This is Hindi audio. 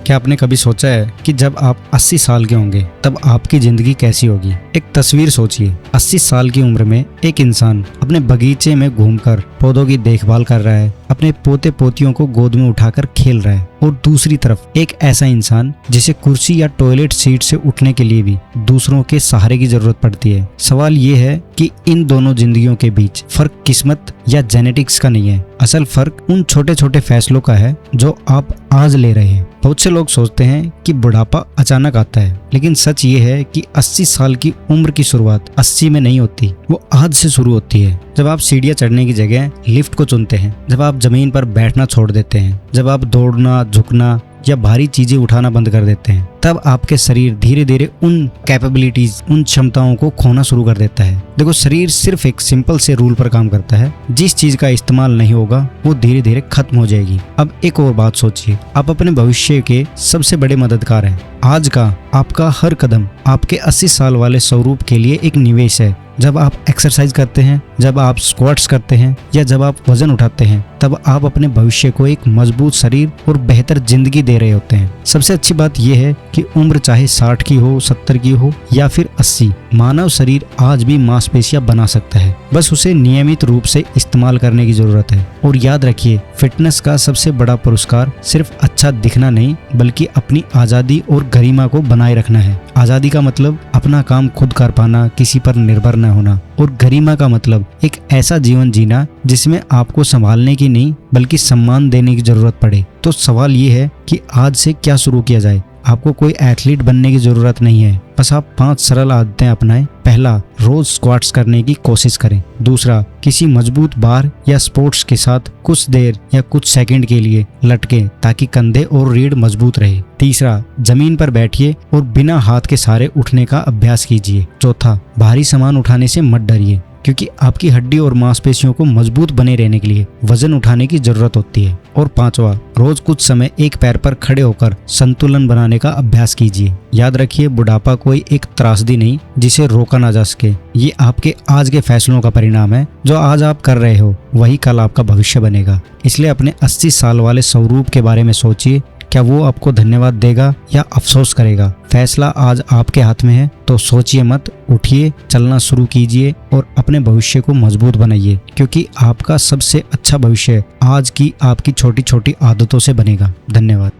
क्या आपने कभी सोचा है कि जब आप 80 साल के होंगे तब आपकी जिंदगी कैसी होगी? एक तस्वीर सोचिए, 80 साल की उम्र में एक इंसान अपने बगीचे में घूमकर पौधों की देखभाल कर रहा है, अपने पोते पोतियों को गोद में उठाकर खेल रहा है, और दूसरी तरफ एक ऐसा इंसान जिसे कुर्सी या टॉयलेट सीट से उठने के लिए भी दूसरों के सहारे की जरूरत पड़ती है। सवाल ये है कि इन दोनों जिंदगियों के बीच फर्क किस्मत या जेनेटिक्स का नहीं है, असल फर्क उन छोटे छोटे फैसलों का है जो आप आज ले रहे हैं। बहुत से लोग सोचते हैं कि बुढ़ापा अचानक आता है, लेकिन सच ये है कि 80 साल की उम्र की शुरुआत 80 में नहीं होती, वो आज से शुरू होती है। जब आप सीढ़ियां चढ़ने की जगह लिफ्ट को चुनते हैं, जब आप जमीन पर बैठना छोड़ देते हैं, जब आप दौड़ना, झुकना या भारी चीजें उठाना बंद कर देते हैं, तब आपके शरीर धीरे धीरे उन कैपेबिलिटीज, उन क्षमताओं को खोना शुरू कर देता है। देखो, शरीर सिर्फ एक सिंपल से रूल पर काम करता है, जिस चीज का इस्तेमाल नहीं होगा वो धीरे धीरे खत्म हो जाएगी। अब एक और बात सोचिए, आप अपने भविष्य के सबसे बड़े मददगार हैं। आज का आपका हर कदम आपके 80 साल वाले स्वरूप के लिए एक निवेश है। जब आप एक्सरसाइज करते हैं, जब आप स्क्वाट्स करते हैं या जब आप वजन उठाते हैं, तब आप अपने भविष्य को एक मजबूत शरीर और बेहतर जिंदगी दे रहे होते हैं। सबसे अच्छी बात यह है कि उम्र चाहे 60 की हो, 70 की हो या फिर 80, मानव शरीर आज भी मांसपेशियां बना सकता है, बस उसे नियमित रूप से इस्तेमाल करने की जरूरत है। और याद रखिए, फिटनेस का सबसे बड़ा पुरस्कार सिर्फ अच्छा दिखना नहीं, बल्कि अपनी आजादी और गरिमा को बनाए रखना है। आजादी का मतलब अपना काम खुद कर पाना, किसी पर निर्भर न होना, और गरिमा का मतलब एक ऐसा जीवन जीना जिसमें आपको संभालने की नहीं बल्कि सम्मान देने की जरूरत पड़े। तो सवाल ये है कि आज से क्या शुरू किया जाए? आपको कोई एथलीट बनने की जरूरत नहीं है, बस आप 5 सरल आदतें अपनाएं। पहला, रोज स्क्वाट्स करने की कोशिश करें। दूसरा, किसी मजबूत बार या स्पोर्ट्स के साथ कुछ देर या कुछ सेकंड के लिए लटकें ताकि कंधे और रीढ़ मजबूत रहे। तीसरा, जमीन पर बैठिए और बिना हाथ के सहारे उठने का अभ्यास कीजिए। चौथा, भारी सामान उठाने से मत डरिए, क्योंकि आपकी हड्डी और मांसपेशियों को मजबूत बने रहने के लिए वजन उठाने की जरूरत होती है। और पांचवा, रोज कुछ समय एक पैर पर खड़े होकर संतुलन बनाने का अभ्यास कीजिए। याद रखिए, बुढ़ापा कोई एक त्रासदी नहीं जिसे रोका ना जा सके। ये आपके आज के फैसलों का परिणाम है। जो आज आप कर रहे हो वही कल आपका भविष्य बनेगा। इसलिए अपने 80 साल वाले स्वरूप के बारे में सोचिए, क्या वो आपको धन्यवाद देगा या अफसोस करेगा? फैसला आज आपके हाथ में है, तो सोचिए मत, उठिए, चलना शुरू कीजिए और अपने भविष्य को मजबूत बनाइए, क्योंकि आपका सबसे अच्छा भविष्य आज की आपकी छोटी छोटी आदतों से बनेगा। धन्यवाद।